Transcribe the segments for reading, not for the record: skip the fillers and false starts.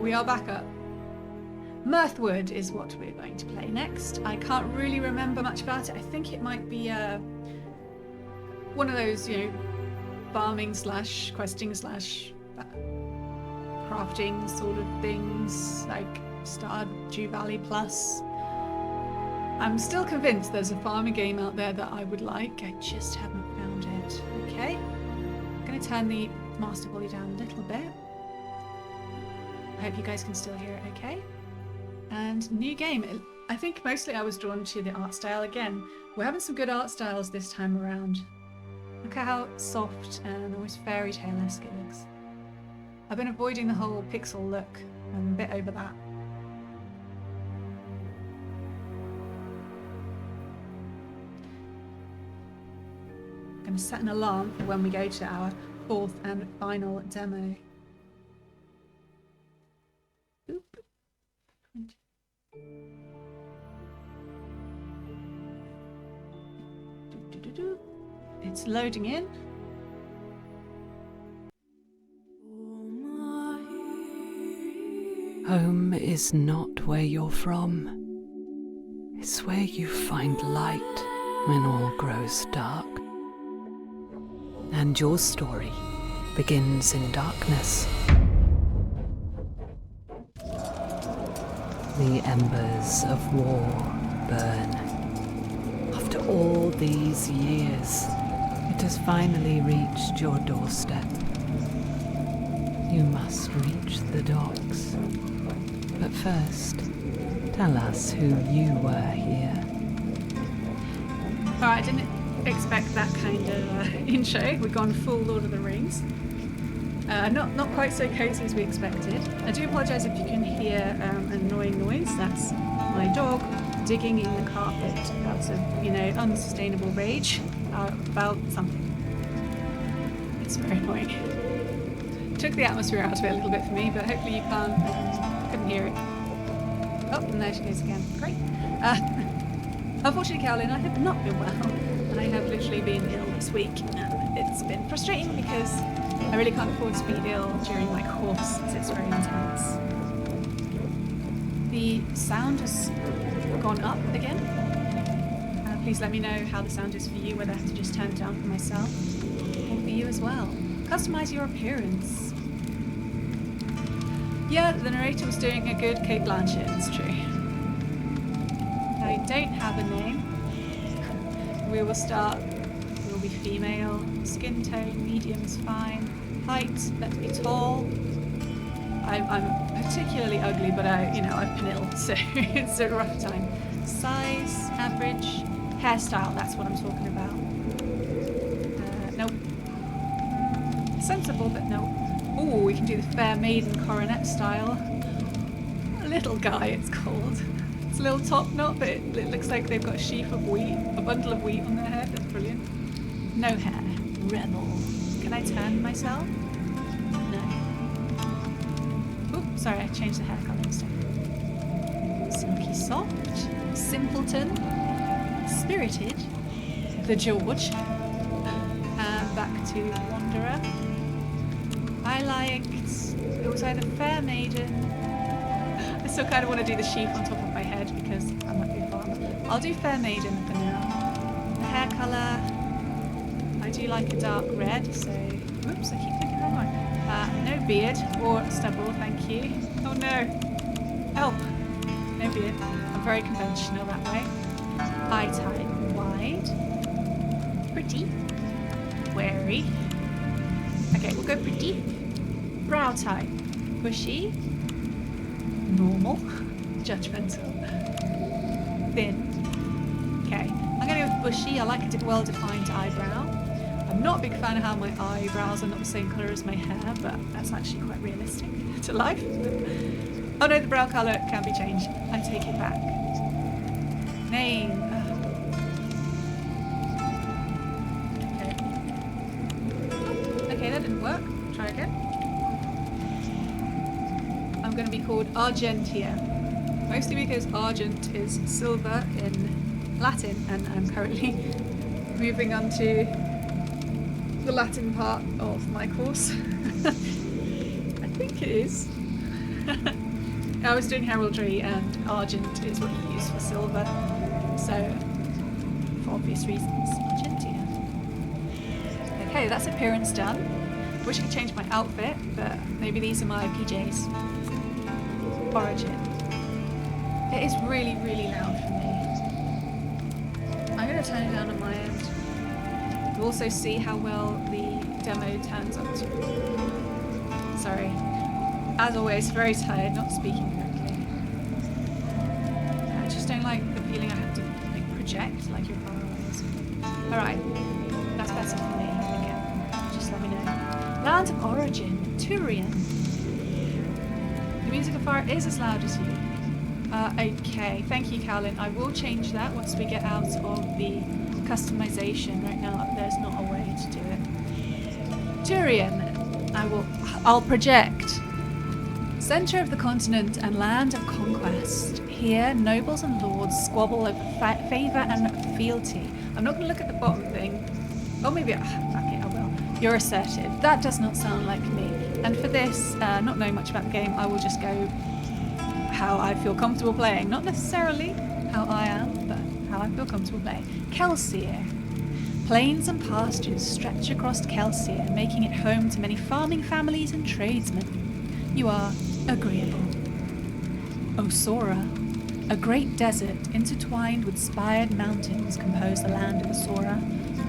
we are back up. Mirthwood is what we're going to play next. I can't really remember much about it. I think it might be one of those, farming slash questing slash crafting sort of things, like Stardew Valley Plus. I'm still convinced there's a farming game out there that I would like. I just haven't found it. Okay, I'm going to turn the master volume down a little bit. I hope you guys can still hear it okay. And new game. I think mostly I was drawn to the art style again. We're having some good art styles this time around. Look at how soft and almost fairy tale-esque it looks. I've been avoiding the whole pixel look. I'm a bit over that. I'm going to set an alarm for when we go to our fourth and final demo. Oop. It's loading in. Home is not where you're from. It's where you find light when all grows dark. And your story begins in darkness. The embers of war burn. After all these years, it has finally reached your doorstep. You must reach the docks. But first, tell us who you were here. Alright, I didn't expect that kind of intro. We've gone full Lord of the Rings. Not quite so cozy as we expected. I do apologise if you can hear an annoying noise. That's my dog digging in the carpet out of, unsustainable rage about something. It's very annoying. Took the atmosphere out of it a little bit for me, but hopefully you couldn't hear it. Oh, and there she goes again. Great. Unfortunately, Caroline, I have not been well. I have literally been ill this week. It's been frustrating because I really can't afford to be ill during my course, since it's very intense. The sound has gone up again. Please let me know how the sound is for you, whether I have to just turn it down for myself or for you as well. Customize your appearance. Yeah, the narrator was doing a good Kate Blanchett, it's true. I don't have a name. We will start, we'll be female, skin tone, medium is fine, height, let's be tall. I'm particularly ugly, but I've been ill, so it's a rough time. Size, average, hairstyle, that's what I'm talking about. Nope. Sensible, but no. Oh, we can do the fair maiden coronet style. A little guy, it's called. It's a little top knot, but it looks like they've got a bundle of wheat on their head. That's brilliant. No hair. Rebel. Can I turn myself? No. Oops, sorry, I changed the hair colour instead. Silky soft. Simpleton. Spirited. The George. And back to Wanderer. I liked, it was either Fair Maiden. I still kind of want to do the sheaf on top of my head because I might be a farmer. I'll do Fair Maiden for now. The hair colour, I do like a dark red, so, whoops, I keep clicking wrong one. No beard or stubble, thank you. Oh no, help. No beard, I'm very conventional that way. Eye type, wide, pretty, wary. Okay, we'll go pretty. Brow type, bushy, normal, judgmental, thin. Okay, I'm going to go with bushy. I like a well-defined eyebrow. I'm not a big fan of how my eyebrows are not the same colour as my hair, but that's actually quite realistic to life. Oh no, the brow colour can be changed. I take it back. Name. Okay, that didn't work. Try again. I'm going to be called Argentia, mostly because argent is silver in Latin, and I'm currently moving on to the Latin part of my course. I think it is. I was doing heraldry, and argent is what you use for silver. So, for obvious reasons, argentia. Okay, that's appearance done. Wish I could change my outfit, but maybe these are my PJs. Origin. It is really, really loud for me. I'm going to turn it down on my end. We'll also see how well the demo turns up to. Sorry. As always, very tired, not speaking correctly. I just don't like the feeling I have to project like you're far away or something. Alright. That's better for me. Again. Just let me know. Land of origin. Turian. The music of fire is as loud as you. Okay, thank you, Callan. I will change that once we get out of the customization. Right now, there's not a way to do it. Turian, I'll project. Center of the continent and land of conquest. Here, nobles and lords squabble over favor and fealty. I'm not going to look at the bottom thing. Oh, maybe okay, I will. You're assertive. That does not sound like me. And for this, not knowing much about the game, I will just go how I feel comfortable playing. Not necessarily how I am, but how I feel comfortable playing. Kelsier. Plains and pastures stretch across Kelsier, making it home to many farming families and tradesmen. You are agreeable. Osora. A great desert intertwined with spired mountains compose the land of Osora,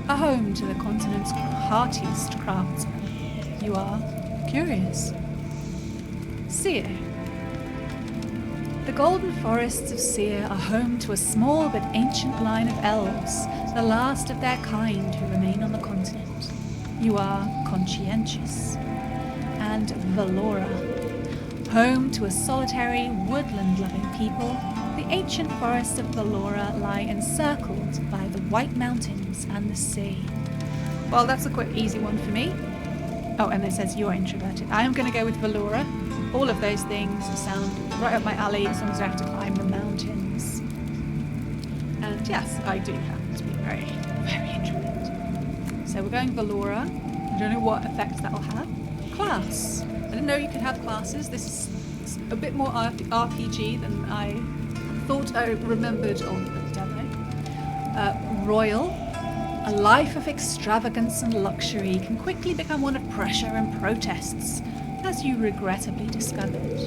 a home to the continent's heartiest craftsmen. You are curious. Seer. The golden forests of Seer are home to a small but ancient line of elves, the last of their kind who remain on the continent. You are conscientious. And Valora. Home to a solitary, woodland-loving people, the ancient forests of Valora lie encircled by the White Mountains and the sea. Well, that's a quite easy one for me. Oh, and it says you're introverted. I am going to go with Valora. All of those things sound right up my alley as long as I have to climb the mountains. And yes, I do happen to be very, very introverted. So we're going Valora. I don't know what effect that will have. Class. I didn't know you could have classes. This is a bit more RPG than I thought I remembered on the demo. Royal. A life of extravagance and luxury can quickly become one of pressure and protests, as you regrettably discovered.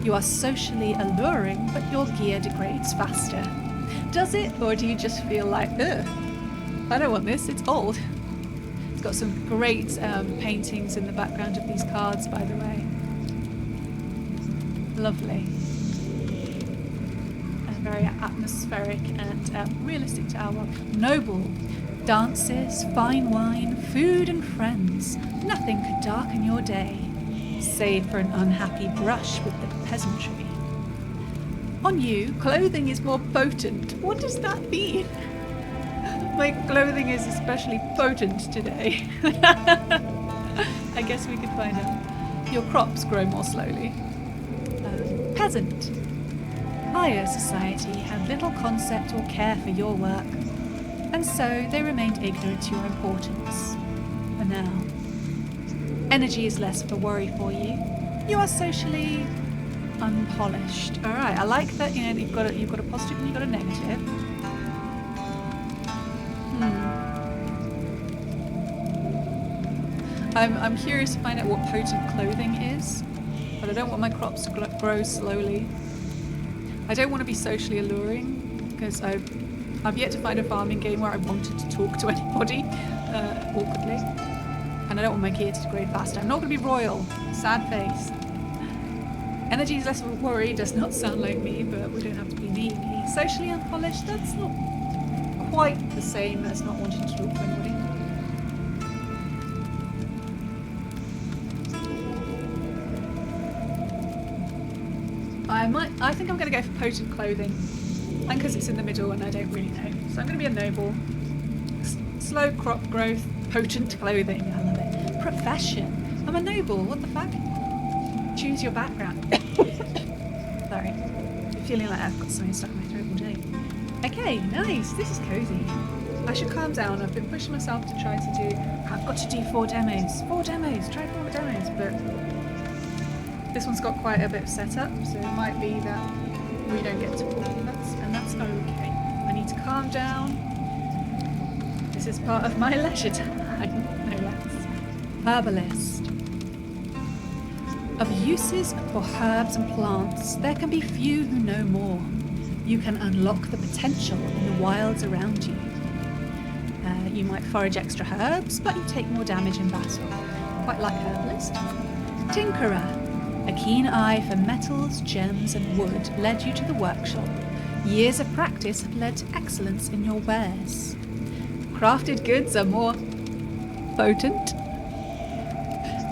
You are socially alluring, but your gear degrades faster. Does it, or do you just feel like, ugh, I don't want this, it's old? It's got some great paintings in the background of these cards, by the way. Lovely. And very atmospheric and realistic to our world. Noble. Dances, fine wine, food and friends. Nothing could darken your day, save for an unhappy brush with the peasantry. On you, clothing is more potent. What does that mean? My clothing is especially potent today. I guess we could find out. Your crops grow more slowly. Peasant. Higher society had little concept or care for your work, and so they remained ignorant to your importance. For now. Energy is less of a worry for you. You are socially unpolished. Alright, I like that, you've got a positive and you've got a negative. I'm curious to find out what potent clothing is, but I don't want my crops to grow slowly. I don't want to be socially alluring, because I've yet to find a farming game where I wanted to talk to anybody awkwardly. And I don't want my gear to degrade faster. I'm not going to be royal. Sad face. Energy is less of a worry. Does not sound like me, but we don't have to be me. Socially unpolished, that's not quite the same as not wanting to talk to anybody. I think I'm going to go for potent clothing. And because it's in the middle and I don't really know. So I'm going to be a noble. Slow crop growth, potent clothing. I love it. Profession. I'm a noble. What the fuck? Choose your background. Sorry. I'm feeling like I've got something stuck in my throat all day. Okay, nice. This is cozy. I should calm down. I've been pushing myself to try to do... I've got to do 4 demos. 4 demos. Try 4 demos, but... This one's got quite a bit of setup, so it might be that we don't get to walk, and that's okay. I need to calm down. This is part of my leisure time, no less. Herbalist. Of uses for herbs and plants, there can be few who know more. You can unlock the potential in the wilds around you. You might forage extra herbs, but you take more damage in battle. Quite like herbalist. Tinkerer. A keen eye for metals, gems and wood led you to the workshop. Years of practice have led to excellence in your wares. Crafted goods are more potent.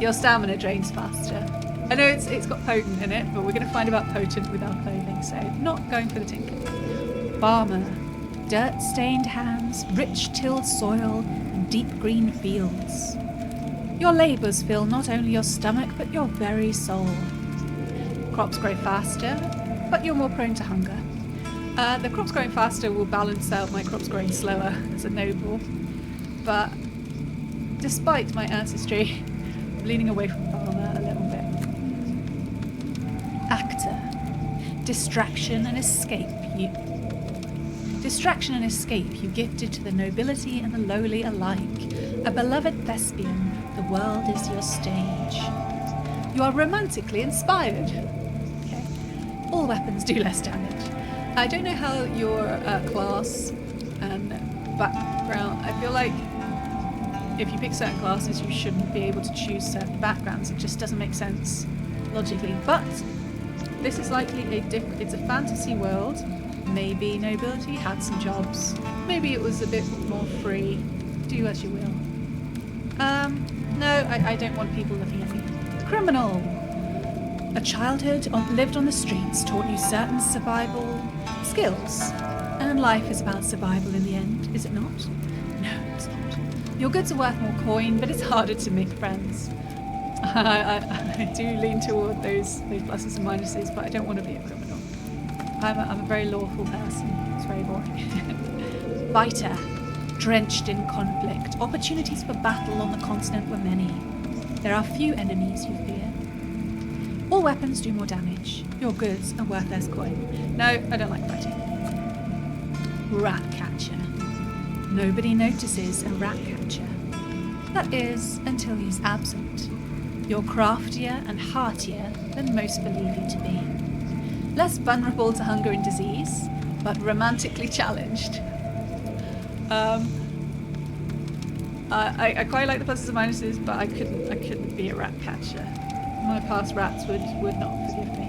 Your stamina drains faster. I know it's got potent in it, but we're going to find about potent with our clothing, so not going for the tinker. Farmer. Dirt-stained hands, rich tilled soil and deep green fields. Your labours fill not only your stomach, but your very soul. Crops grow faster, but you're more prone to hunger. The crops growing faster will balance out my crops growing slower as a noble. But despite my ancestry, I'm leaning away from farmer a little bit. Actor. Distraction and escape you gifted to the nobility and the lowly alike. A beloved thespian, the world is your stage. You are romantically inspired. Okay. All weapons do less damage. I don't know how your class and background... I feel like if you pick certain classes, you shouldn't be able to choose certain backgrounds. It just doesn't make sense logically. But this is likely it's a fantasy world. Maybe nobility had some jobs. Maybe it was a bit more free. Do as you will. No, I don't want people looking at me. Criminal. A childhood lived on the streets taught you certain survival skills. And life is about survival in the end, is it not? No, it's not. Your goods are worth more coin, but it's harder to make friends. I do lean toward those pluses and minuses, but I don't want to be a criminal. I'm a very lawful person. It's very boring. Biter. Drenched in conflict. Opportunities for battle on the continent were many. There are few enemies you fear. All weapons do more damage. Your goods are worth less coin. No, I don't like fighting. Rat catcher. Nobody notices a rat catcher. That is, until he's absent. You're craftier and heartier than most believe you to be. Less vulnerable to hunger and disease, but romantically challenged. I quite like the pluses and minuses, but I couldn't be a rat catcher. My past rats would not forgive me.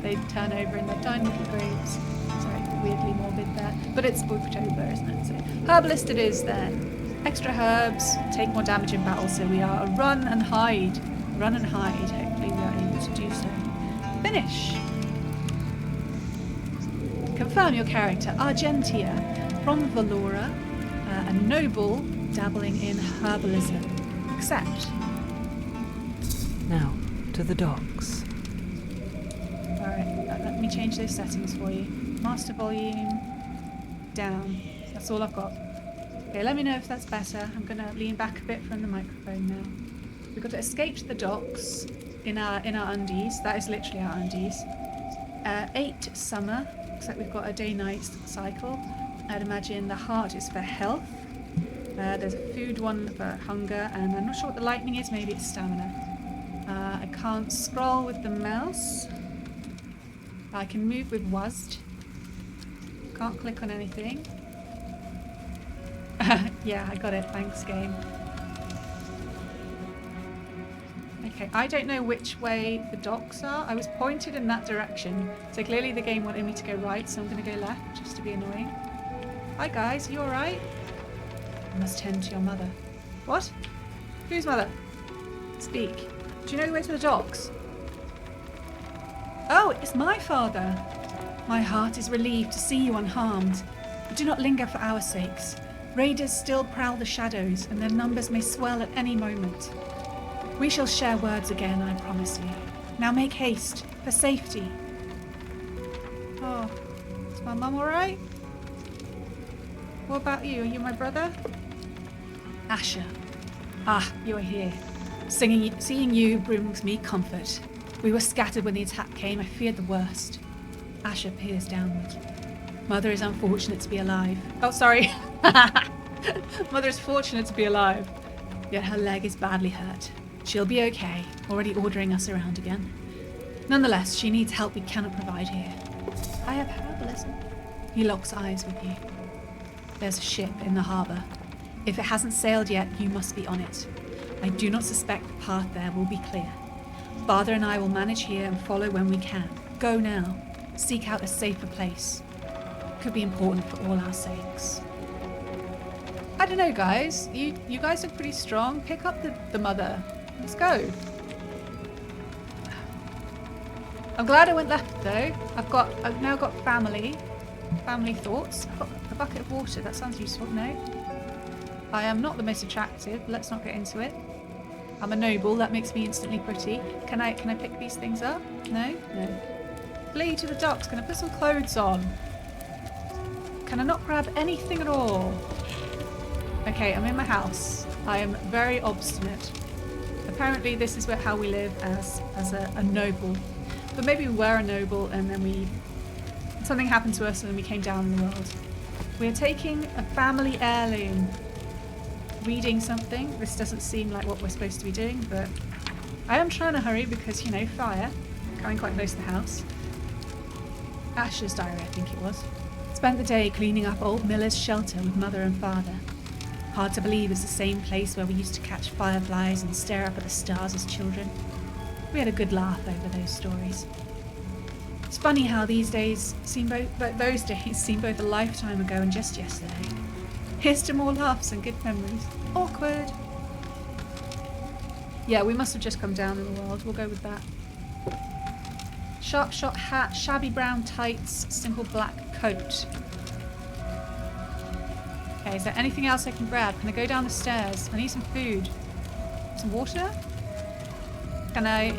They'd turn over in their tiny little graves. Sorry, weirdly morbid there. But it's Spooktober, isn't it? So herbalist it is then. Extra herbs, take more damage in battle, so we are a run and hide. Run and hide. Hopefully we are able to do so. Finish. Confirm your character. Argentia, from Valora, a noble dabbling in herbalism. Accept. Now, to the docks. Alright, let me change those settings for you. Master volume down. That's all I've got. Okay, let me know if that's better. I'm going to lean back a bit from the microphone now. We've got to escape to the docks in our undies. That is literally our undies. 8 summer. Looks like we've got a day-night cycle. I'd imagine the heart is for health. There's a food one for hunger, and I'm not sure what the lightning is. Maybe it's stamina. I can't scroll with the mouse. I can move with WASD. Can't click on anything. Yeah, I got it. Thanks, game. Okay, I don't know which way the docks are. I was pointed in that direction, so clearly the game wanted me to go right, so I'm going to go left, just to be annoying. Hi guys, you alright? I must tend to your mother. What? Whose mother? Speak. Do you know the way to the docks? Oh, it's my father. My heart is relieved to see you unharmed. But do not linger for our sakes. Raiders still prowl the shadows, and their numbers may swell at any moment. We shall share words again, I promise you. Now make haste, for safety. Oh, is my mum alright? What about you? Are you my brother? Asher. Ah, you are here. Seeing you brings me comfort. We were scattered when the attack came. I feared the worst. Asher peers downward. Mother is unfortunate to be alive. Oh, sorry. Mother is fortunate to be alive. Yet her leg is badly hurt. She'll be okay, already ordering us around again. Nonetheless, she needs help we cannot provide here. I have herbalism. He locks eyes with you. There's a ship in the harbour. If it hasn't sailed yet, you must be on it. I do not suspect the path there will be clear. Father and I will manage here and follow when we can. Go now. Seek out a safer place. Could be important for all our sakes. I don't know, guys. You guys look pretty strong. Pick up the mother. Let's go. I'm glad I went left though. I've now got family thoughts. I've got a bucket of water. That sounds useful. No. I am not the most attractive. Let's not get into it. I'm a noble. That makes me instantly pretty. Can I pick these things up? No? No. Flee to the docks. Can I put some clothes on? Can I not grab anything at all? Okay, I'm in my house. I am very obstinate. Apparently this is how we live as a noble. But maybe we were a noble and then something happened to us and then we came down in the world. We're taking a family heirloom. Reading something. This doesn't seem like what we're supposed to be doing, but I am trying to hurry because, fire. Coming quite close to the house. Asher's diary, I think it was. Spent the day cleaning up old Miller's shelter with mother and father. Hard to believe it's the same place where we used to catch fireflies and stare up at the stars as children. We had a good laugh over those stories. It's funny how those days seem both a lifetime ago and just yesterday. Here's to more laughs and good memories. Awkward. Yeah, we must have just come down in the world. We'll go with that. Sharp shot hat, shabby brown tights, simple black coat. Okay, is there anything else I can grab? Can I go down the stairs? I need some food. Some water? Can I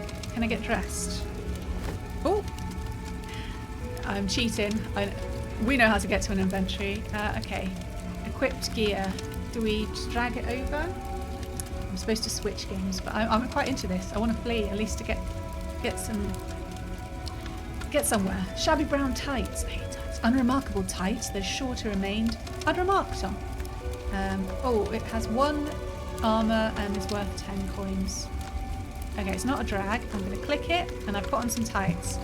get dressed? Oh! I'm cheating. We know how to get to an inventory. Okay. Equipped gear. Do we just drag it over? I'm supposed to switch games, but I'm quite into this. I want to flee, at least to get somewhere. Shabby brown tights. I hate tights. Unremarkable tights. They're sure to remain unremarked on. It has 1 armour and is worth 10 coins. Okay, it's not a drag. I'm going to click it, and I've put on some tights.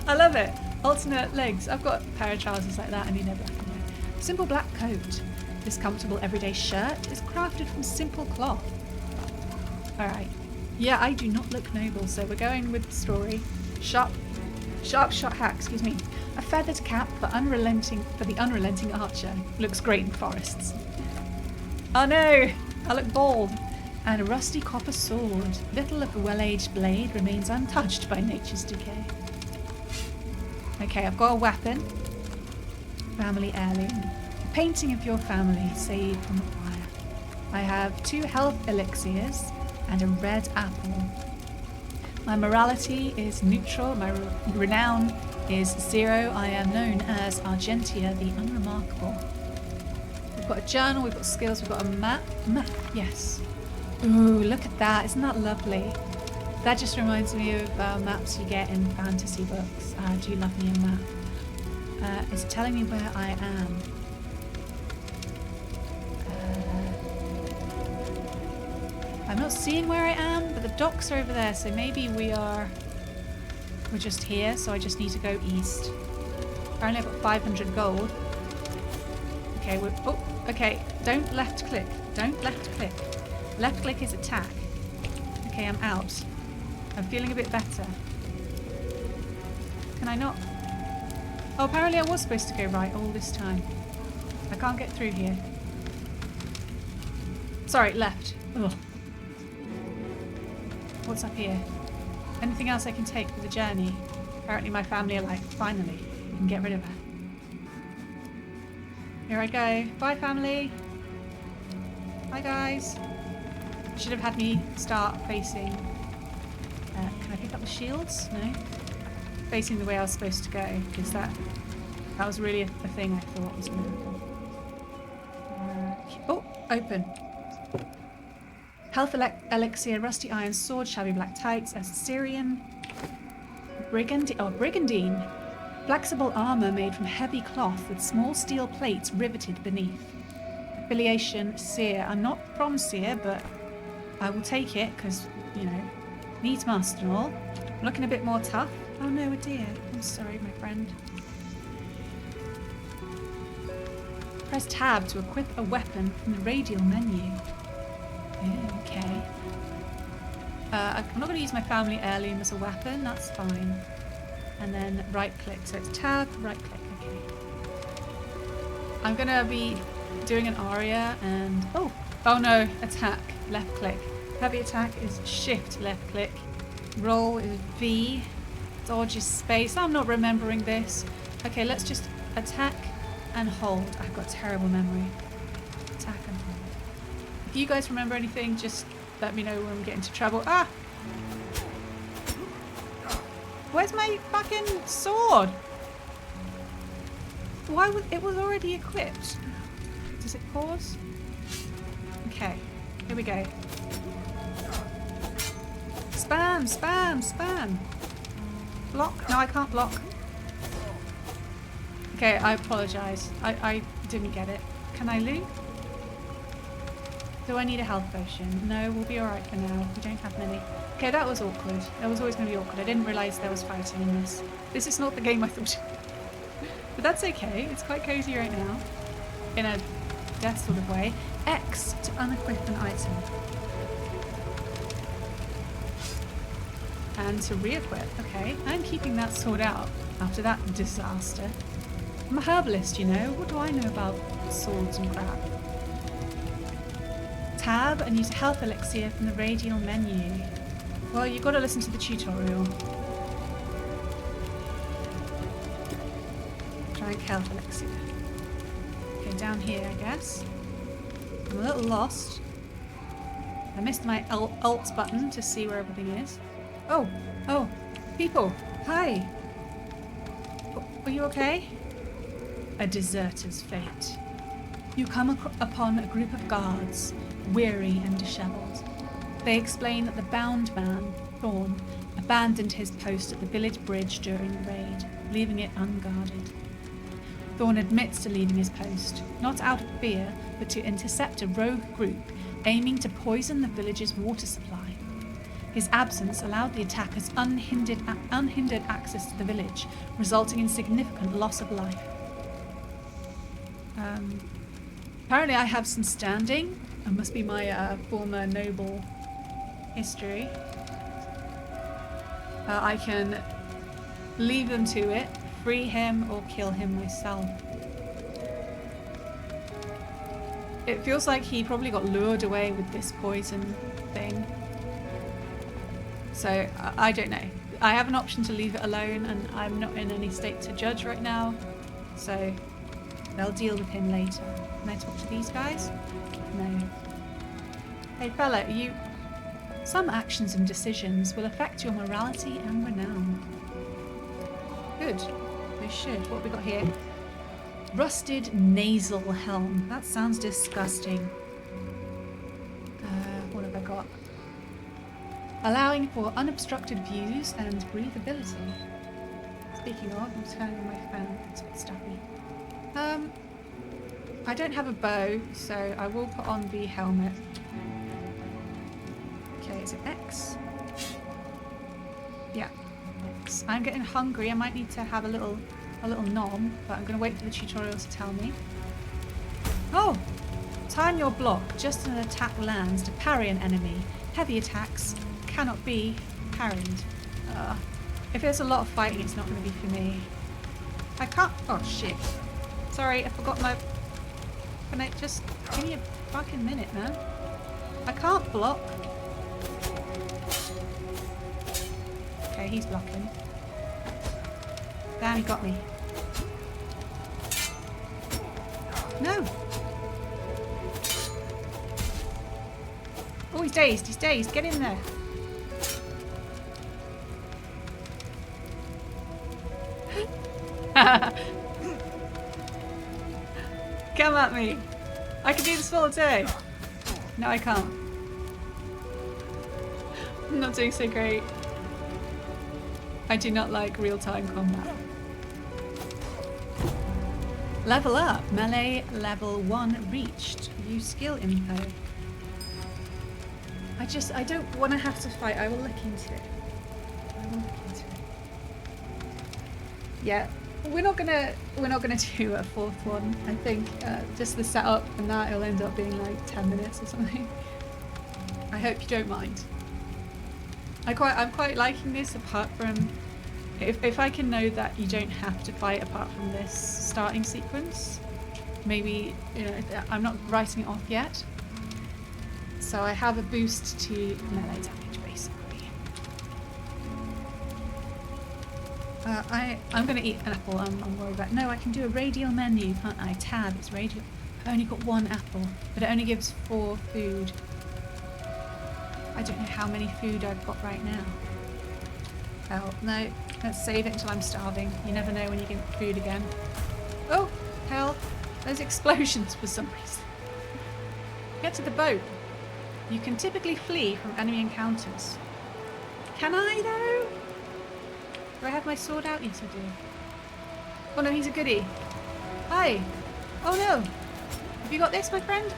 I love it. Alternate legs. I've got a pair of trousers like that, and you know black and white. Simple black coat. This comfortable everyday shirt is crafted from simple cloth. Alright. Yeah, I do not look noble, so we're going with the story. Sharp shot hat, excuse me. A feathered cap for the unrelenting archer. Looks great in forests. Oh no! I look bald. And a rusty copper sword. Little of the well-aged blade remains untouched by nature's decay. Okay, I've got a weapon. Family heirloom. A painting of your family saved from the fire. I have 2 health elixirs and a red apple. My morality is neutral. My renown is 0. I am known as Argentia the Unremarkable. We've got a journal, we've got skills, we've got a map. Map, yes. Ooh, look at that. Isn't that lovely? That just reminds me of maps you get in fantasy books. I do love me a map. It's telling me where I am. I'm not seeing where I am, but the docks are over there, so maybe we're just here, so I just need to go east. Apparently I've got 500 gold. Okay, okay. Don't left click. Don't left click. Left click is attack. Okay, I'm out. I'm feeling a bit better. Can I not? Oh, apparently I was supposed to go right all this time. I can't get through here. Sorry, left. Ugh. What's up here? Anything else I can take for the journey? Apparently my family are like, finally, we can get rid of her. Here I go. Bye, family. Bye, guys. Should have had me start facing... can I pick up the shields? No? Facing the way I was supposed to go, because that was really a thing I thought was going to happen. Open. Health elixir, rusty iron sword, shabby black tights, Assyrian, brigandine. Flexible armor made from heavy cloth with small steel plates riveted beneath. Affiliation, Seer. I'm not from Seer, but I will take it because, you know, needs must and all. I'm looking a bit more tough. Oh no, a deer. I'm sorry, my friend. Press tab to equip a weapon from the radial menu. Okay. I'm not going to use my family heirloom as a weapon, that's fine. And then right click, so it's tab, right click, okay. I'm going to be doing an aria and, oh no, attack, left click. Heavy attack is shift, left click. Roll is V, dodge is space. I'm not remembering this. Okay, let's just attack and hold. I've got terrible memory. Attack and hold. If you guys remember anything, just let me know when we get into trouble. Ah! Where's my fucking sword? Why was it was already equipped? Does it pause? Okay, here we go. Spam, spam, spam. Block? No, I can't block. Okay, I apologise. I didn't get it. Can I loot? Do I need a health potion? No, we'll be alright for now. We don't have many. Okay, that was awkward. That was always going to be awkward. I didn't realise there was fighting in this. This is not the game I thought. But that's okay. It's quite cozy right now. In a death sort of way. X to unequip an item. And to re-equip. Okay, I'm keeping that sword out after that disaster. I'm a herbalist, you know. What do I know about swords and crap? Tab and use health elixir from the radial menu. Well, you've got to listen to the tutorial. Drink health elixir. Okay, down here, I guess. I'm a little lost. I missed my alt button to see where everything is. Oh, people, hi. Are you okay? A deserter's fate. You come upon a group of guards, weary and dishevelled. They explain that the bound man, Thorn, abandoned his post at the village bridge during the raid, leaving it unguarded. Thorn admits to leaving his post, not out of fear, but to intercept a rogue group aiming to poison the village's water supply. His absence allowed the attackers unhindered access to the village, resulting in significant loss of life. Apparently I have some standing. It must be my former noble history. I can leave them to it, free him, or kill him myself. It feels like he probably got lured away with this poison thing. So, I don't know. I have an option to leave it alone, and I'm not in any state to judge right now. So, they'll deal with him later. Can I talk to these guys? No. Hey fella, you... Some actions and decisions will affect your morality and renown. Good. They should. What have we got here? Rusted nasal helm. That sounds disgusting. What have I got? Allowing for unobstructed views and breathability. Speaking of, I'm turning on my fan. It's a bit stuffy. I don't have a bow, so I will put on the helmet. Okay, is it X? Yeah, X. I'm getting hungry. I might need to have a little nom, but I'm going to wait for the tutorial to tell me. Oh! Time your block just as an attack lands to parry an enemy. Heavy attacks cannot be parried. If there's a lot of fighting, it's not going to be for me. I can't... Oh, shit. Sorry, I forgot my... Can I just... Give me a fucking minute, man. I can't block. Okay, he's blocking. Damn, he got me. No! Oh, he's dazed. He's dazed. Get in there. Come at me. I can do this all day. No, I can't. I'm not doing so great. I do not like real-time combat. Level up. Melee level 1 reached. View skill info. I don't want to have to fight. I will look into it. Yeah, we're not gonna do a fourth one. I think just the setup and that it'll end up being like 10 minutes or something. I hope you don't mind. I'm quite liking this. Apart from if I can know that you don't have to fight apart from this starting sequence, maybe I'm not writing it off yet. So I have a boost to melee damage, basically. I'm going to eat an apple. I'm worried about. No, I can do a radial menu, can't I? Tab. It's radial. I've only got 1 apple, but it only gives 4 food. I don't know how many food I've got right now. Oh no, let's save it until I'm starving. You never know when you get food again. Oh hell! Those explosions for some reason. Get to the boat. You can typically flee from enemy encounters. Can I though? Do I have my sword out? Yes I do. Oh no, he's a goodie. Hi. Oh no. Have you got this, my friend?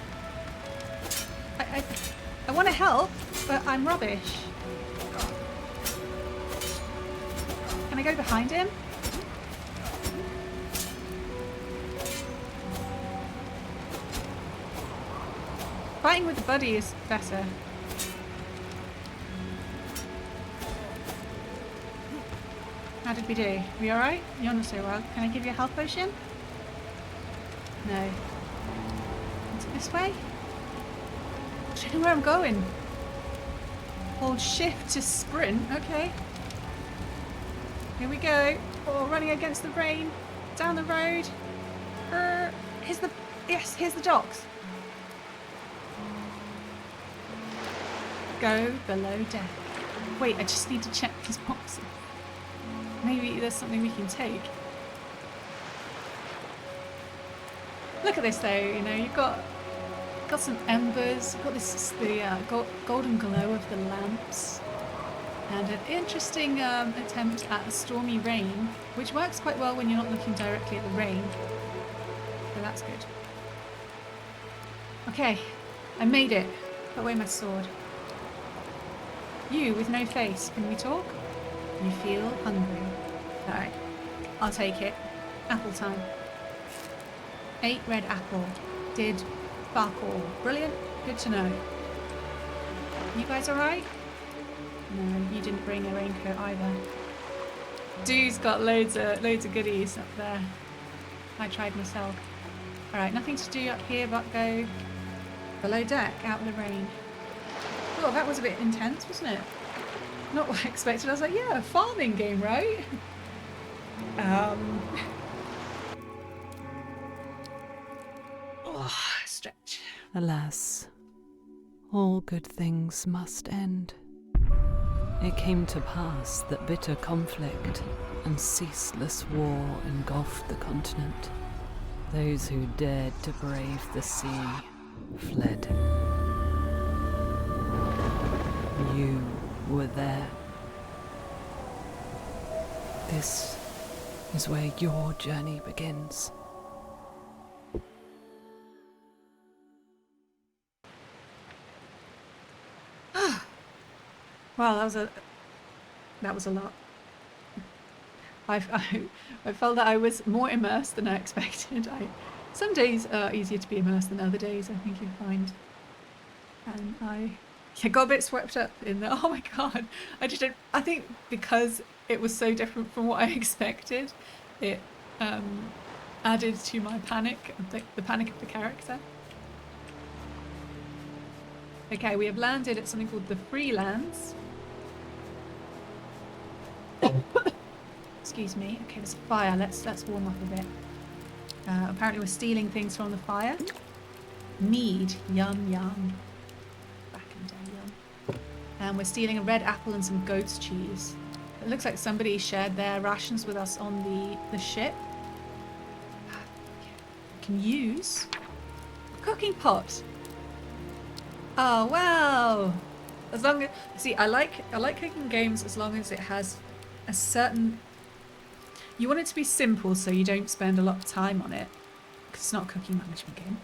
I want to help, but I'm rubbish. Can I go behind him? Fighting with the buddy is better. How did we do? Are we alright? You're not so well. Can I give you a health potion? No. Is it this way? I don't know where I'm going. Hold shift to sprint. Okay. Here we go. Oh, running against the rain. Down the road. Here's the docks. Go below deck. Wait, I just need to check these boxes. Maybe there's something we can take. Look at this though, you've got some embers, you've got the golden glow of the lamps, and an interesting attempt at a stormy rain, which works quite well when you're not looking directly at the rain. So that's good. Okay, I made it. Put away my sword. You with no face, can we talk? You feel hungry. Alright, I'll take it. Apple time. 8 red apple. Did fuck all. Brilliant. Good to know. You guys alright? No, you didn't bring a raincoat either. Dude's got loads of goodies up there. I tried myself. Alright, nothing to do up here but go below deck, out of the rain. Oh, that was a bit intense, wasn't it? Not what I expected. I was like, yeah, a farming game, right? Oh, stretch. Alas, all good things must end. It came to pass that bitter conflict and ceaseless war engulfed the continent. Those who dared to brave the sea fled. You were there. This is where your journey begins. Wow, that was a lot. I felt that I was more immersed than I expected. Some days are easier to be immersed than other days, I think you'll find. And I got a bit swept up in the, oh my god, I think because it was so different from what I expected, it added to my panic, the panic of the character. Okay, we have landed at something called the Freelands. Excuse me. Okay, there's a fire. Let's warm up a bit. Apparently we're stealing things from the fire. Mead. Yum, yum. Back in the day, yum. And we're stealing a red apple and some goat's cheese. It looks like somebody shared their rations with us on the ship. Can use a cooking pot. Oh, wow. As long as see, I like cooking games as long as it has a certain. You want it to be simple, so you don't spend a lot of time on it, because it's not a cooking management game.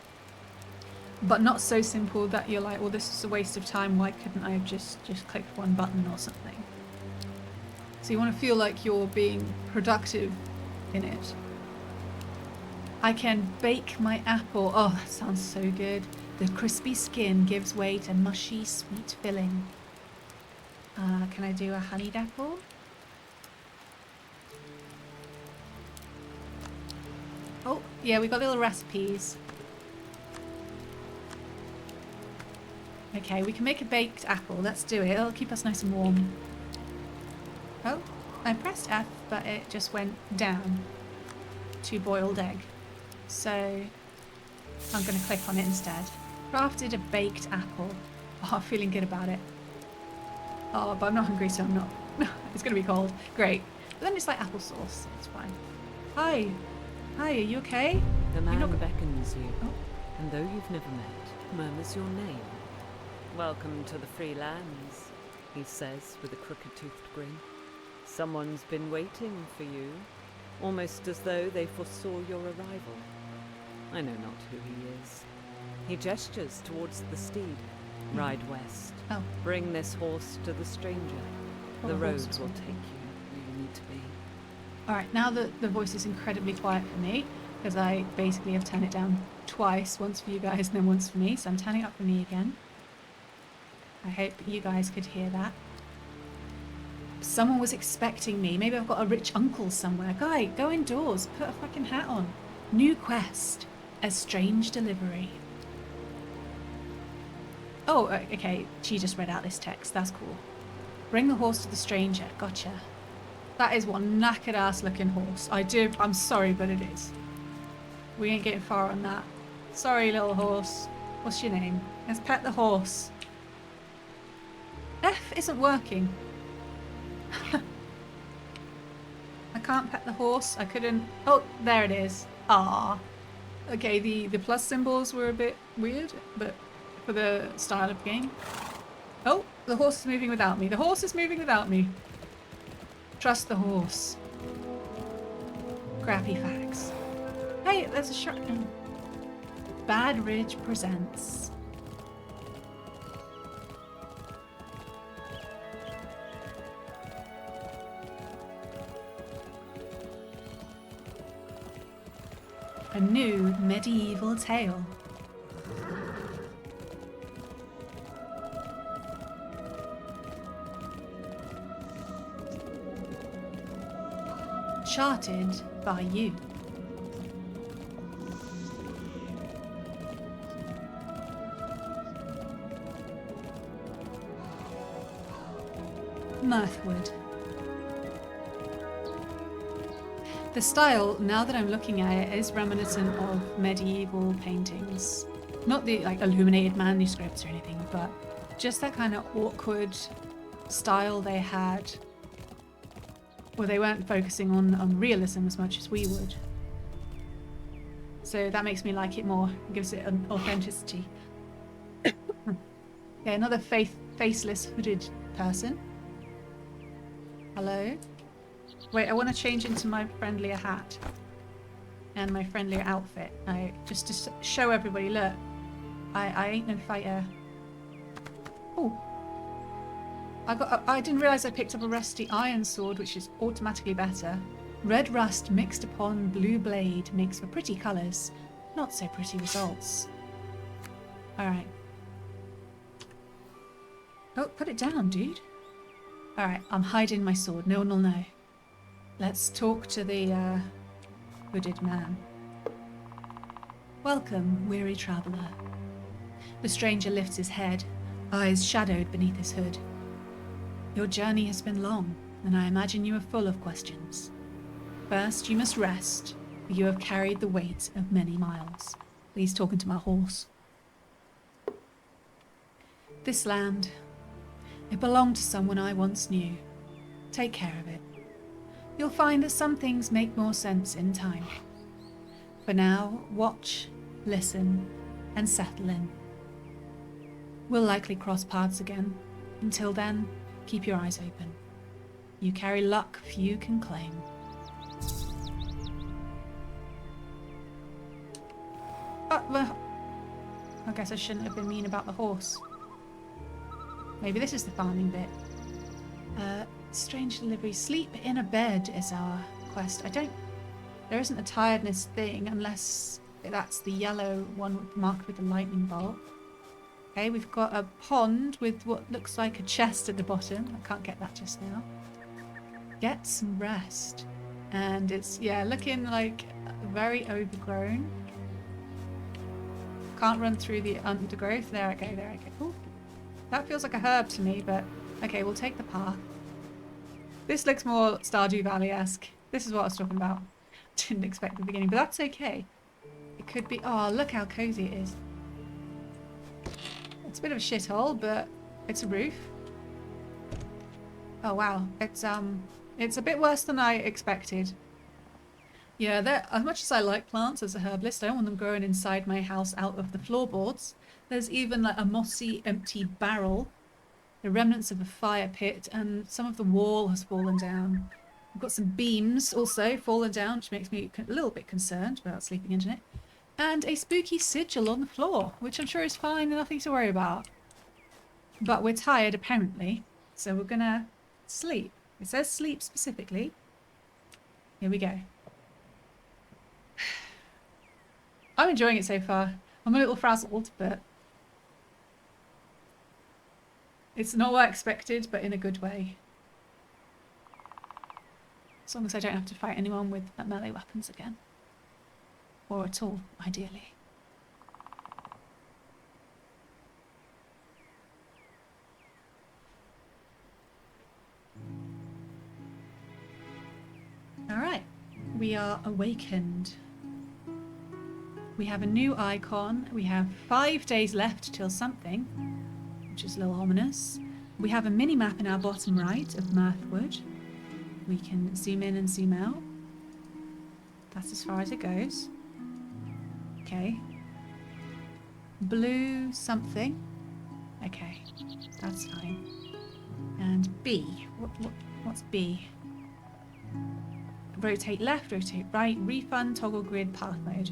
But not so simple that you're like, well, this is a waste of time. Why couldn't I have just clicked one button or something? So you want to feel like you're being productive in it. I can bake my apple. Oh, that sounds so good. The crispy skin gives way to mushy, sweet filling. Can I do a honeyed apple? Oh, yeah, we got little recipes. Okay, we can make a baked apple. Let's do it. It'll keep us nice and warm. Oh, I pressed F, but it just went down to boiled egg. So I'm going to click on it instead. Crafted a baked apple. Oh, I'm feeling good about it. Oh, but I'm not hungry, so I'm not. It's going to be cold. Great. But then it's like applesauce, so it's fine. Hi. Hi, are you okay? The man not... beckons you, oh. and though you've never met, murmurs your name. Welcome to the free lands, he says with a crooked-toothed grin. Someone's been waiting for you, almost as though they foresaw your arrival. I know not who he is. He gestures towards the steed. Ride west. Oh. Bring this horse to the stranger. Well, the road will will take you where you need to be. Alright, now that the voice is incredibly quiet for me, because I basically have turned it down twice, once for you guys and then once for me, so I'm turning it up for me again. I hope you guys could hear that. Someone was expecting me. Maybe I've got a rich uncle somewhere. Guy, go indoors. Put a fucking hat on. New quest. A strange delivery. Oh, okay. She just read out this text. That's cool. Bring the horse to the stranger. Gotcha. That is one knackered ass looking horse. I'm sorry, but it is. We ain't getting far on that. Sorry, little horse. What's your name? Let's pet the horse. F isn't working. I can't pet the horse. I couldn't. Oh, there it is. Ah. Okay, the plus symbols were a bit weird, but for the style of game. Oh, the horse is moving without me. The horse is moving without me. Trust the horse. Crappy facts. Hey, there's a shot. Bad Ridge presents. A new medieval tale. Charted by you. Mirthwood. The style, now that I'm looking at it, is reminiscent of medieval paintings. Not the like illuminated manuscripts or anything, but just that kind of awkward style they had, where they weren't focusing on realism as much as we would. So that makes me like it more, gives it an authenticity. Yeah, another faceless hooded person. Hello? Wait, I want to change into my friendlier hat and my friendlier outfit. Just to show everybody, look, I ain't no fighter. Oh, I didn't realise I picked up a rusty iron sword, which is automatically better. Red rust mixed upon blue blade makes for pretty colours, not so pretty results. Alright. Oh, put it down, dude. Alright, I'm hiding my sword, no one will know. Let's talk to the hooded man. Welcome, weary traveller. The stranger lifts his head, eyes shadowed beneath his hood. Your journey has been long, and I imagine you are full of questions. First, you must rest, for you have carried the weight of many miles. He's talking to my horse. This land, it belonged to someone I once knew. Take care of it. You'll find that some things make more sense in time. For now, watch, listen, and settle in. We'll likely cross paths again, Until then, keep your eyes open. You carry luck few can claim. Well, I guess I shouldn't have been mean about the horse. Maybe this is the farming bit. Strange delivery. Sleep in a bed is our quest. There isn't a tiredness thing unless that's the yellow one marked with the lightning bolt. Okay, we've got a pond with what looks like a chest at the bottom. I can't get that just now. Get some rest. And it's, yeah, looking like very overgrown. Can't run through the undergrowth. There I go, there I go. Ooh, that feels like a herb to me, but okay, we'll take the path. This looks more Stardew Valley-esque. This is what I was talking about. Didn't expect at the beginning, but that's okay. It could be... Oh, look how cozy it is. It's a bit of a shithole, but it's a roof. Oh, wow. It's a bit worse than I expected. Yeah, as much as I like plants as a herbalist, I don't want them growing inside my house out of the floorboards. There's even like a mossy, empty barrel, the remnants of a fire pit, and some of the wall has fallen down. I've got some beams also fallen down, which makes me a little bit concerned about sleeping internet. And a spooky sigil on the floor, which I'm sure is fine and nothing to worry about. But we're tired, apparently, so we're gonna sleep. It says sleep specifically. Here we go. I'm enjoying it so far. I'm a little frazzled, but it's not what I expected, but in a good way. As long as I don't have to fight anyone with melee weapons again. Or at all, ideally. Alright, we are awakened. We have a new icon. We have 5 days left till something, which is a little ominous. We have a mini-map in our bottom right of Mirthwood. We can zoom in and zoom out. That's as far as it goes. Okay. Blue something. Okay, that's fine. And B. What's B? Rotate left, rotate right, refund, toggle grid, path mode.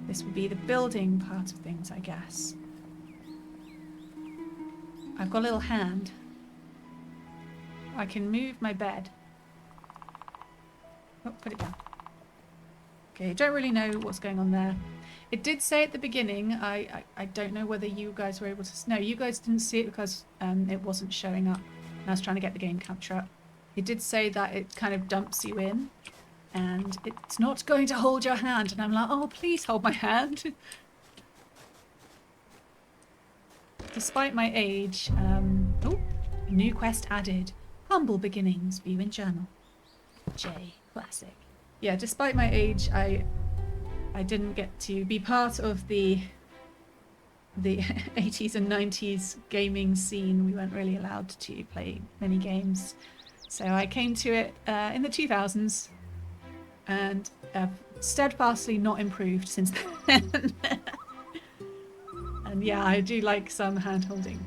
This would be the building part of things, I guess. I've got a little hand. I can move my bed. Oh, put it down. Okay, don't really know what's going on there. It did say at the beginning, I don't know whether you guys were able to... No, you guys didn't see it because it wasn't showing up. And I was trying to get the game capture up. It did say that it kind of dumps you in. And it's not going to hold your hand. And I'm like, oh, please hold my hand. Despite my age... oh, a new quest added. Humble beginnings, view in journal. J, classic. Yeah, despite my age, I didn't get to be part of the 80s and 90s gaming scene. We weren't really allowed to play many games. So I came to it in the 2000s and steadfastly not improved since then. And yeah, I do like some hand-holding.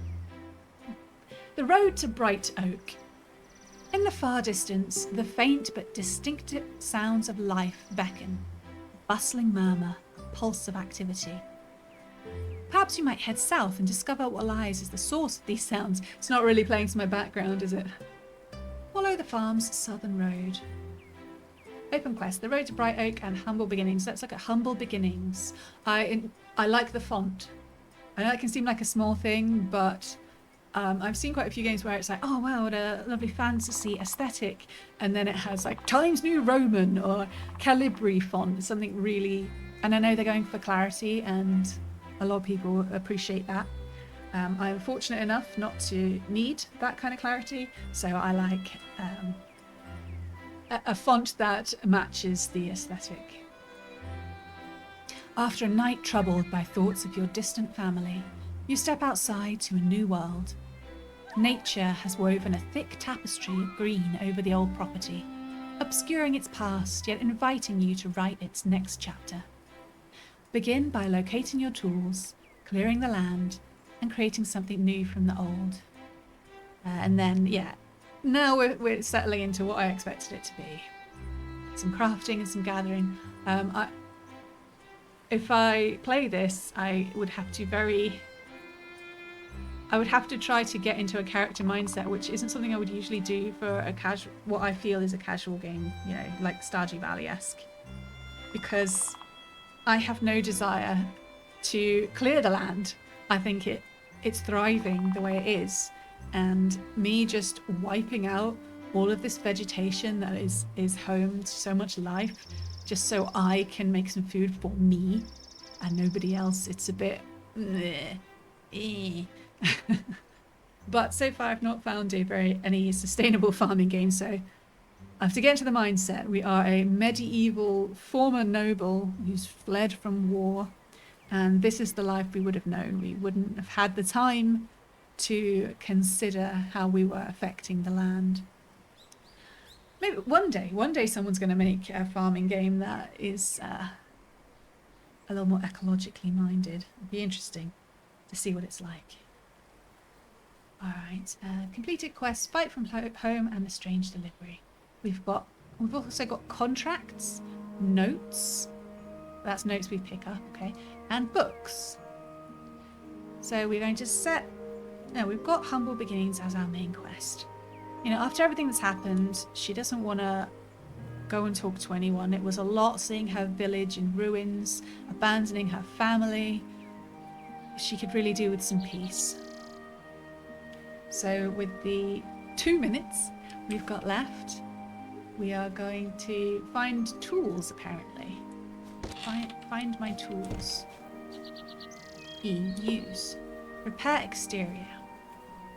The road to Bright Oak. In the far distance, the faint but distinctive sounds of life beckon. Bustling murmur, pulse of activity. Perhaps you might head south and discover what lies as the source of these sounds. It's not really playing to my background, is it? Follow the farm's southern road. Open quest, the road to Bright Oak and Humble Beginnings. Let's look at Humble Beginnings. I like the font. I know it can seem like a small thing, but I've seen quite a few games where it's like, oh wow, what a lovely fantasy aesthetic, and then it has like Times New Roman or Calibri font, something really, and I know they're going for clarity and a lot of people appreciate that. I'm fortunate enough not to need that kind of clarity, so I like a font that matches the aesthetic. After a night troubled by thoughts of your distant family, you step outside to a new world. Nature has woven a thick tapestry of green over the old property, obscuring its past yet inviting you to write its next chapter. Begin by locating your tools, clearing the land, and creating something new from the old. And then, yeah, now we're settling into what I expected it to be. Some crafting and some gathering. If I play this, I would have to try to get into a character mindset, which isn't something I would usually do for what I feel is a casual game, you know, like Stardew Valley-esque. Because I have no desire to clear the land. I think it's thriving the way it is. And me just wiping out all of this vegetation that is home to so much life, just so I can make some food for me and nobody else, it's a bit... But so far I've not found any sustainable farming game, so I have to get into the mindset. We are a medieval former noble who's fled from war, and this is the life we would have known. We wouldn't have had the time to consider how we were affecting the land. Maybe one day someone's going to make a farming game that is a little more ecologically minded. It'd be interesting to see what it's like. Alright, completed quests, fight from home, and a strange delivery. We've also got contracts, notes, that's notes we pick up, okay, and books. So we're going to we've got Humble Beginnings as our main quest. You know, after everything that's happened, she doesn't want to go and talk to anyone. It was a lot seeing her village in ruins, abandoning her family. She could really do with some peace. So with the 2 minutes we've got left, we are going to find tools, apparently. Find my tools. Use. Repair exterior.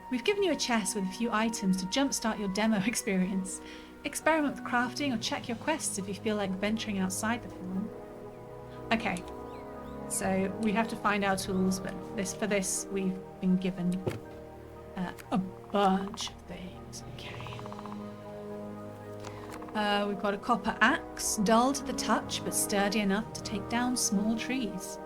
We've given you a chest with a few items to jumpstart your demo experience. Experiment with crafting or check your quests if you feel like venturing outside the form. Okay, so we have to find our tools, but for this we've been given a bunch of things. Okay. We've got a copper axe, dull to the touch but sturdy enough to take down small trees.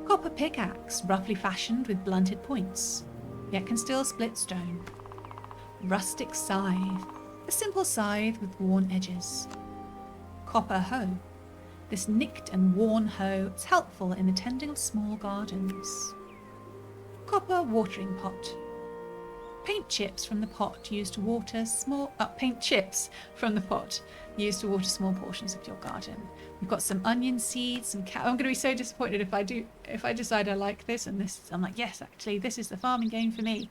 Copper pickaxe, roughly fashioned with blunted points, yet can still split stone. Rustic scythe, a simple scythe with worn edges. Copper hoe. This nicked and worn hoe is helpful in the tending of small gardens. Copper watering pot. Paint chips from the pot used to water small portions of your garden. We've got some onion seeds, I'm going to be so disappointed if I decide I like this and this. I'm like, yes, actually, this is the farming game for me.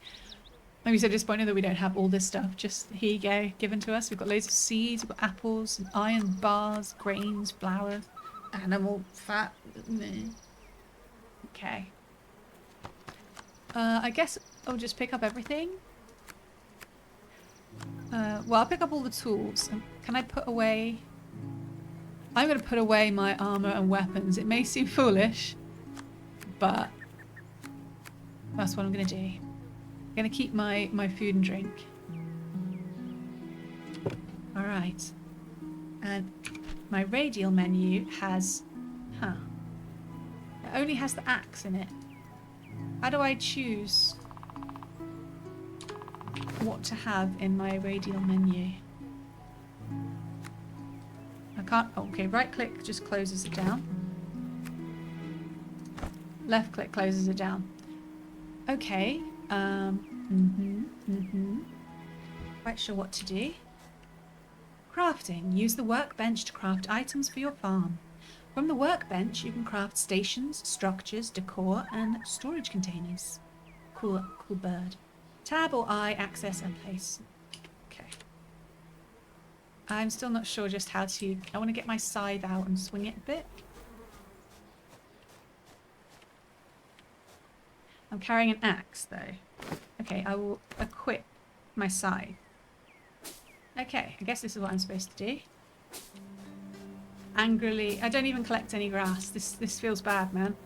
I'm so disappointed that we don't have all this stuff. Just here you go, given to us. We've got loads of seeds, we've got apples, and iron bars, grains, flour, animal fat. Okay. I guess I'll just pick up everything. Well, I'll pick up all the tools. Can I put away... I'm going to put away my armour and weapons. It may seem foolish, but that's what I'm going to do. I'm going to keep my food and drink. Alright. And my radial menu has... It only has the axe in it. How do I choose what to have in my radial menu? I can't... Oh, okay, right click just closes it down. Left click closes it down. Okay. Quite sure what to do. Crafting. Use the workbench to craft items for your farm. From the workbench, you can craft stations, structures, decor, and storage containers. Cool bird. Tab or I access and place. Okay. I'm still not sure just how to... I want to get my scythe out and swing it a bit. I'm carrying an axe, though. Okay, I will equip my scythe. Okay, I guess this is what I'm supposed to do. Angrily... I don't even collect any grass. This feels bad, man.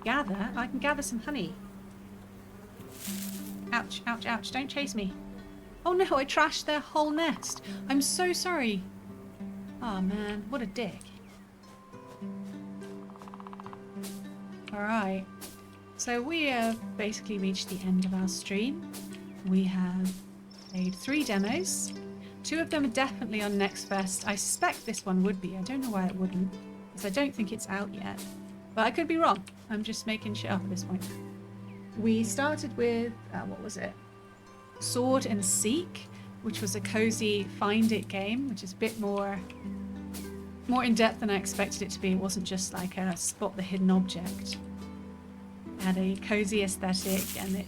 Gather? I can gather some honey. Ouch, ouch, ouch. Don't chase me. Oh no, I trashed their whole nest. I'm so sorry. Oh man, what a dick. Alright. So we have basically reached the end of our stream. We have played 3 demos. 2 of them are definitely on Next Fest. I suspect this one would be. I don't know why it wouldn't, because I don't think it's out yet. But I could be wrong. I'm just making shit up at this point. We started with, what was it? Sword and Seek, which was a cozy find it game, which is a bit more in depth than I expected it to be. It wasn't just like a spot the hidden object. It had a cozy aesthetic, and it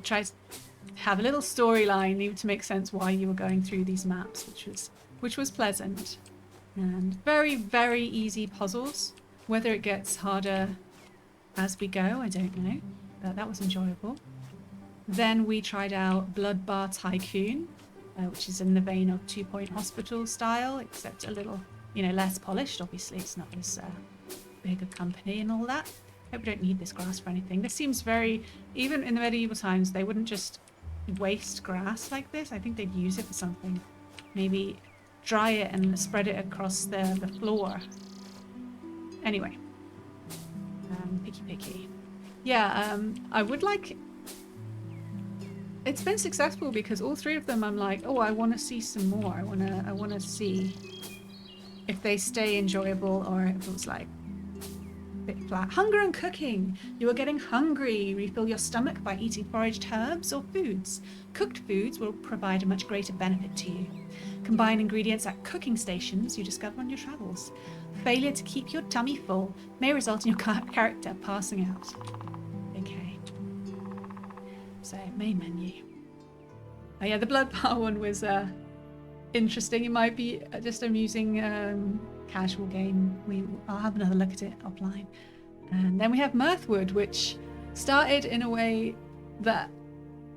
tries to have a little storyline, needed to make sense why you were going through these maps, which was pleasant. And very, very easy puzzles. Whether it gets harder as we go, I don't know, but that was enjoyable. Then we tried out Blood Bar Tycoon, which is in the vein of 2 Point Hospital style, except a little, less polished. Obviously, it's not as big a company and all that. Hope we don't need this grass for anything. This seems very, even in the medieval times, they wouldn't just waste grass like this. I think they'd use it for something. Maybe dry it and spread it across the floor. Anyway. Picky. Yeah, I would like... It's been successful because all 3 of them I'm like, oh, I want to see some more. I want to see if they stay enjoyable or if it was like a bit flat. Hunger and cooking. You are getting hungry. Refill your stomach by eating foraged herbs or foods. Cooked foods will provide a much greater benefit to you. Combine ingredients at cooking stations you discover on your travels. Failure to keep your tummy full may result in your character passing out. Okay. So, main menu. Oh yeah, the Blood Bar one was interesting. It might be just amusing casual game. I'll have another look at it offline. And then we have Mirthwood, which started in a way that,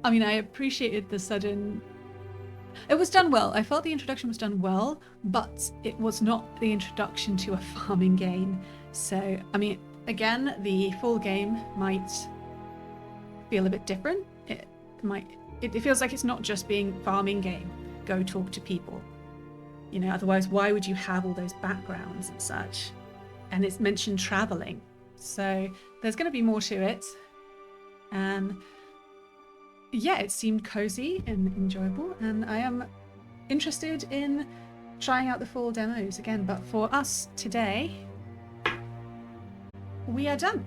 I appreciated the sudden... It was done well. I felt the introduction was done well, but it was not the introduction to a farming game. So, again, the full game might feel a bit different. It feels like it's not just being farming game. Go talk to people. Otherwise, why would you have all those backgrounds and such? And it's mentioned traveling. So there's going to be more to it. Yeah, it seemed cozy and enjoyable, and I am interested in trying out the full demos again. But for us today, we are done.